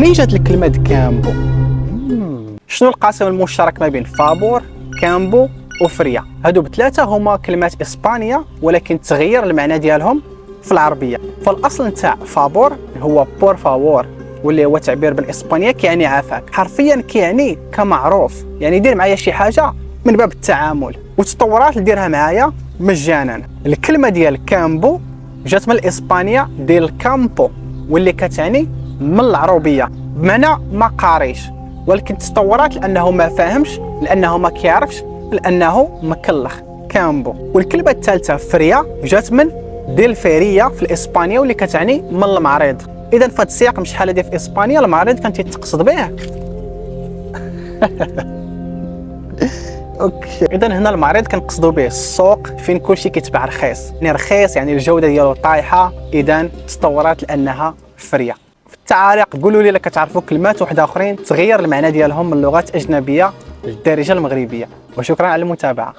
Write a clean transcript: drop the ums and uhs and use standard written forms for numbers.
منين جات الكلمه كامبو؟ شنو القاسم المشترك ما بين فابور، كامبو وفريا؟ هادو بثلاثه هما كلمات اسبانيه ولكن تغير المعنى ديالهم في العربيه. فالاصل نتاع فابور هو بور فاور، واللي هو تعبير بالاسبانيه كيعني عافاك، حرفيا كيعني كمعروف، يعني دير معايا شي حاجه من باب التعامل، وتطورات اللي ديرها معايا مجانا. الكلمه ديال كامبو جات من الاسبانيه ديال كامبو، واللي كتعني من العروبيه بمعنى ما قاريش، ولكن تطورات لانه ما فاهمش، لانه ما كيعرفش، لانه مكلخ، كامبو. والكلمه الثالثه فريا جات من ديال فيريا في الاسبانيه، واللي كتعني من المعرض. اذا في هذا السياق مش شحال هذه في اسبانيا المعرض كان تيتقصد به. اوكي، اذا هنا المعرض كنقصدوا به السوق فين كلشي كيتباع رخيص، يعني رخيص يعني الجوده ديالو طايحه، اذا تطورات لانها فريه. في التعاليق قولوا لي كتعرفوا كلمات وحده اخرين تغير المعنى ديالهم من لغات اجنبيه للدارجه المغربيه، وشكرا على المتابعه.